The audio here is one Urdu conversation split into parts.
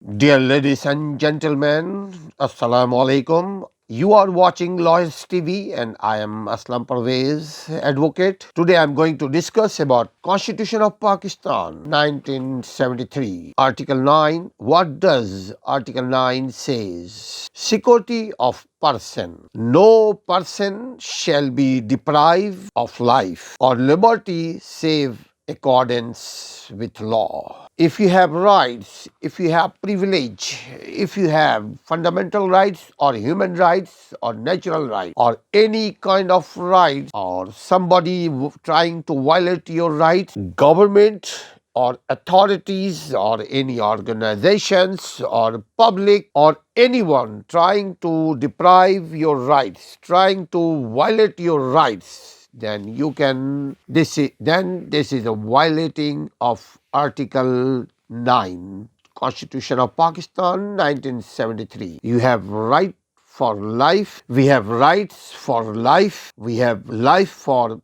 Dear ladies and gentlemen, Assalamu alaikum. You are watching Lawyers TV and I am Aslam Pervez, advocate. Today I am going to discuss about Constitution of Pakistan 1973. Article 9. What does Article 9 says? Security of person. No person shall be deprived of life or liberty save accordance with law. If you have rights, if you have privilege, if you have fundamental rights or human rights or natural rights or any kind of rights or somebody trying to violate your rights, government or authorities or any organizations or public or anyone trying to deprive your rights, trying to violate your rights, then this is a violating of Article 9, Constitution of Pakistan 1973. You have right for life, we have rights for life, we have life for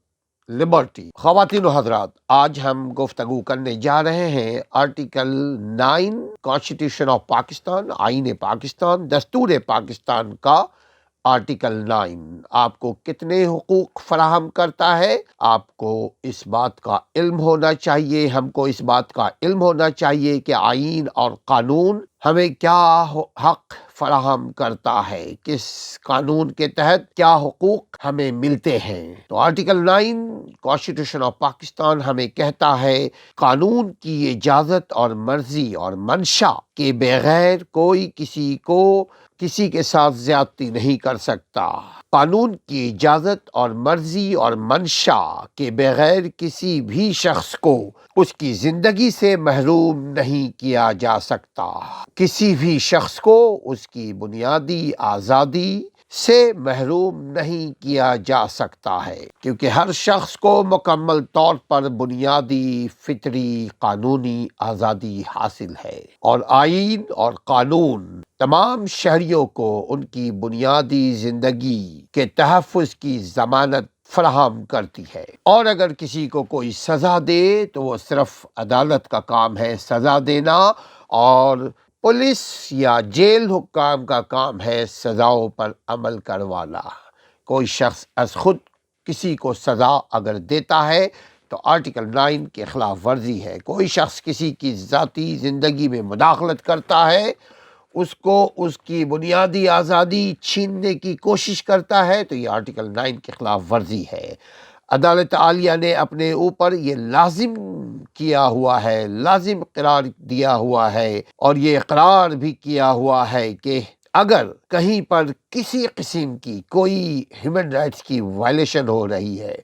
Liberty. خواتین و حضرات، آج ہم گفتگو کرنے جا رہے ہیں آرٹیکل 9 کانسٹیٹیوشن آف پاکستان، آئین پاکستان، دستور پاکستان کا آرٹیکل 9 آپ کو کتنے حقوق فراہم کرتا ہے. آپ کو اس بات کا علم ہونا چاہیے، ہم کو اس بات کا علم ہونا چاہیے کہ آئین اور قانون ہمیں کیا حق فراہم کرتا ہے، کس قانون کے تحت کیا حقوق ہمیں ملتے ہیں. تو آرٹیکل 9 کانسٹیٹیوشن آف پاکستان ہمیں کہتا ہے قانون کی اجازت اور مرضی اور منشا کے بغیر کوئی کسی کے ساتھ زیادتی نہیں کر سکتا. قانون کی اجازت اور مرضی اور منشا کے بغیر کسی بھی شخص کو اس کی زندگی سے محروم نہیں کیا جا سکتا. کسی بھی شخص کو اس کی بنیادی آزادی سے محروم نہیں کیا جا سکتا ہے، کیونکہ ہر شخص کو مکمل طور پر بنیادی فطری قانونی آزادی حاصل ہے، اور آئین اور قانون تمام شہریوں کو ان کی بنیادی زندگی کے تحفظ کی ضمانت فراہم کرتی ہے. اور اگر کسی کو کوئی سزا دے تو وہ صرف عدالت کا کام ہے سزا دینا، اور پولیس یا جیل حکام کا کام ہے سزاؤں پر عمل کروانا. کوئی شخص از خود کسی کو سزا اگر دیتا ہے تو آرٹیکل 9 کے خلاف ورزی ہے. کوئی شخص کسی کی ذاتی زندگی میں مداخلت کرتا ہے، اس کو اس کی بنیادی آزادی چھیننے کی کوشش کرتا ہے، تو یہ آرٹیکل 9 کے خلاف ورزی ہے. عدالت عالیہ نے اپنے اوپر یہ لازم کیا ہوا ہے، لازم قرار دیا ہوا ہے، اور یہ اقرار بھی کیا ہوا ہے کہ اگر کہیں پر کسی قسم کی کوئی ہیومن رائٹس کی وائلیشن ہو رہی ہے،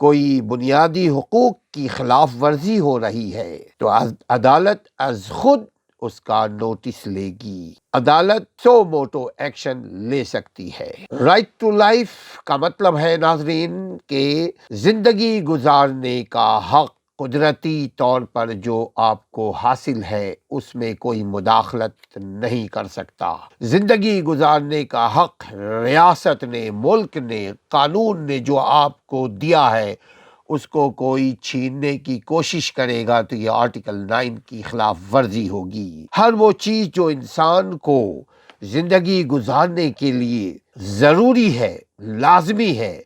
کوئی بنیادی حقوق کی خلاف ورزی ہو رہی ہے، تو عدالت از خود اس کا نوٹس لے گی. عدالت سو موٹو ایکشن لے سکتی ہے. رائٹ ٹو لائف کا مطلب ہے ناظرین کہ زندگی گزارنے کا حق قدرتی طور پر جو آپ کو حاصل ہے اس میں کوئی مداخلت نہیں کر سکتا. زندگی گزارنے کا حق ریاست نے، ملک نے، قانون نے جو آپ کو دیا ہے اس کو کوئی چھیننے کی کوشش کرے گا تو یہ آرٹیکل 9 کی خلاف ورزی ہوگی. ہر وہ چیز جو انسان کو زندگی گزارنے کے لیے ضروری ہے، لازمی ہے،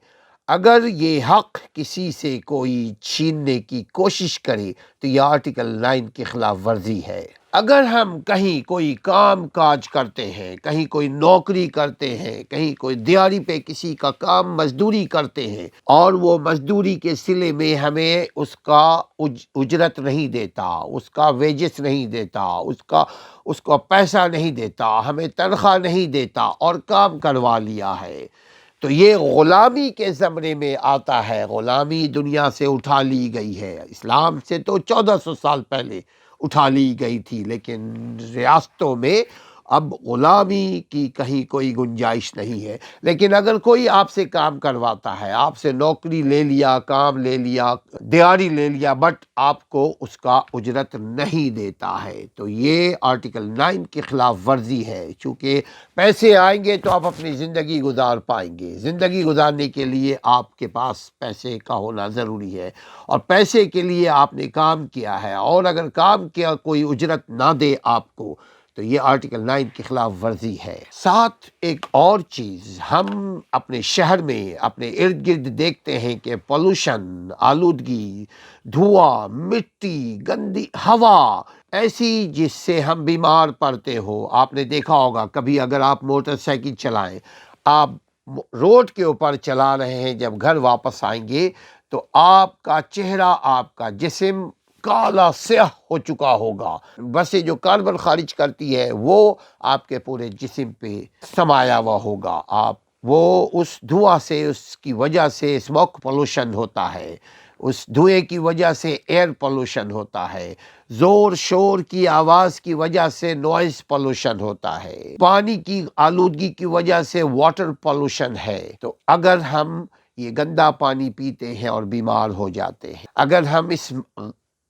اگر یہ حق کسی سے کوئی چھیننے کی کوشش کرے تو یہ آرٹیکل 9 کی خلاف ورزی ہے. اگر ہم کہیں کوئی کام کاج کرتے ہیں، کہیں کوئی نوکری کرتے ہیں، کہیں کوئی دیہڑی پہ کسی کا کام مزدوری کرتے ہیں، اور وہ مزدوری کے صلے میں ہمیں اس کا اجرت نہیں دیتا، اس کا ویجز نہیں دیتا، اس کو پیسہ نہیں دیتا، ہمیں تنخواہ نہیں دیتا، اور کام کروا لیا ہے، تو یہ غلامی کے زمرے میں آتا ہے. غلامی دنیا سے اٹھا لی گئی ہے، اسلام سے تو 1400 سال پہلے اٹھا لی گئی تھی، لیکن ریاستوں میں اب غلامی کی کہیں کوئی گنجائش نہیں ہے. لیکن اگر کوئی آپ سے کام کرواتا ہے، آپ سے نوکری لے لیا، کام لے لیا، دیہڑی لے لیا، بٹ آپ کو اس کا اجرت نہیں دیتا ہے، تو یہ آرٹیکل 9 کے خلاف ورزی ہے. چونکہ پیسے آئیں گے تو آپ اپنی زندگی گزار پائیں گے. زندگی گزارنے کے لیے آپ کے پاس پیسے کا ہونا ضروری ہے، اور پیسے کے لیے آپ نے کام کیا ہے، اور اگر کام کیا کوئی اجرت نہ دے آپ کو تو یہ آرٹیکل 9 کی خلاف ورزی ہے۔ ساتھ ایک اور چیز، ہم اپنے شہر میں اپنے ارد گرد دیکھتے ہیں کہ پولوشن، آلودگی، دھواں، مٹی، گندی ہوا ایسی جس سے ہم بیمار پڑتے ہو۔ آپ نے دیکھا ہوگا کبھی اگر آپ موٹر سائیکل چلائیں، آپ روڈ کے اوپر چلا رہے ہیں، جب گھر واپس آئیں گے تو آپ کا چہرہ، آپ کا جسم کالا سیاہ ہو چکا ہوگا۔ بسیں جو کاربن خارج کرتی ہے وہ آپ کے پورے جسم پہ سمایا ہوا ہوگا۔ آپ وہ اس دھواں سے، اس کی وجہ سے اسموک پولوشن ہوتا ہے، اس دھوئے کی وجہ سے ایئر پولوشن ہوتا ہے، زور شور کی آواز کی وجہ سے نوائز پولوشن ہوتا ہے، پانی کی آلودگی کی وجہ سے واٹر پولوشن ہے۔ تو اگر ہم یہ گندا پانی پیتے ہیں اور بیمار ہو جاتے ہیں، اگر ہم اس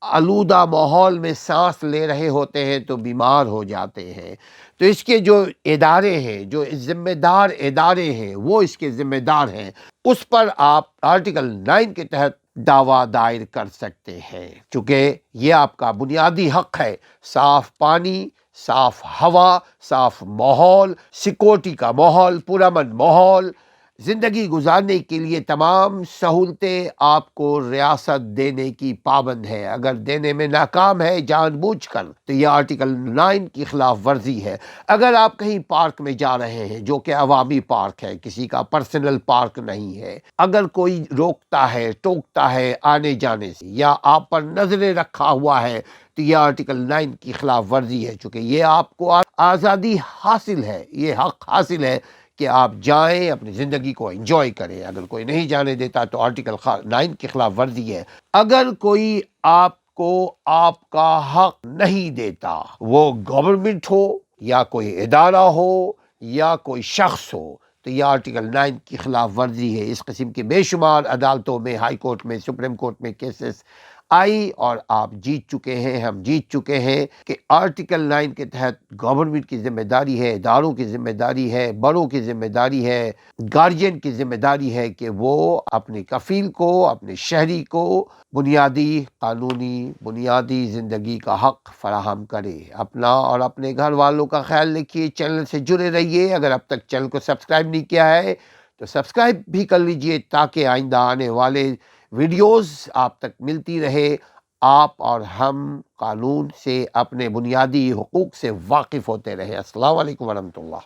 آلودہ ماحول میں سانس لے رہے ہوتے ہیں تو بیمار ہو جاتے ہیں۔ تو اس کے جو ادارے ہیں، جو ذمہ دار ادارے ہیں، وہ اس کے ذمہ دار ہیں، اس پر آپ آرٹیکل 9 کے تحت دعویٰ دائر کر سکتے ہیں، چونکہ یہ آپ کا بنیادی حق ہے۔ صاف پانی، صاف ہوا، صاف ماحول، سیکورٹی کا ماحول، پرامن ماحول، زندگی گزارنے کے لیے تمام سہولتیں آپ کو ریاست دینے کی پابند ہے۔ اگر دینے میں ناکام ہے جان بوجھ کر تو یہ آرٹیکل 9 کی خلاف ورزی ہے۔ اگر آپ کہیں پارک میں جا رہے ہیں جو کہ عوامی پارک ہے، کسی کا پرسنل پارک نہیں ہے، اگر کوئی روکتا ہے، ٹوکتا ہے آنے جانے سے، یا آپ پر نظریں رکھا ہوا ہے، تو یہ آرٹیکل 9 کی خلاف ورزی ہے، چونکہ یہ آپ کو آزادی حاصل ہے، یہ حق حاصل ہے کہ آپ جائیں، اپنی زندگی کو انجوائے کریں۔ اگر کوئی نہیں جانے دیتا تو آرٹیکل 9 کی خلاف ورزی ہے۔ اگر کوئی آپ کو آپ کا حق نہیں دیتا، وہ گورنمنٹ ہو یا کوئی ادارہ ہو یا کوئی شخص ہو، تو یہ آرٹیکل 9 کی خلاف ورزی ہے۔ اس قسم کے بے شمار عدالتوں میں، ہائی کورٹ میں، سپریم کورٹ میں کیسز آئی اور آپ جیت چکے ہیں، ہم جیت چکے ہیں کہ آرٹیکل 9 کے تحت گورنمنٹ کی ذمہ داری ہے، اداروں کی ذمہ داری ہے، بڑوں کی ذمہ داری ہے، گارجین کی ذمہ داری ہے کہ وہ اپنے کفیل کو، اپنے شہری کو بنیادی قانونی، بنیادی زندگی کا حق فراہم کرے۔ اپنا اور اپنے گھر والوں کا خیال رکھیے، چینل سے جڑے رہیے۔ اگر اب تک چینل کو سبسکرائب نہیں کیا ہے تو سبسکرائب بھی کر لیجئے تاکہ آئندہ آنے والے ویڈیوز آپ تک ملتی رہے۔ آپ اور ہم قانون سے، اپنے بنیادی حقوق سے واقف ہوتے رہے۔ السلام علیکم ورحمۃ اللہ۔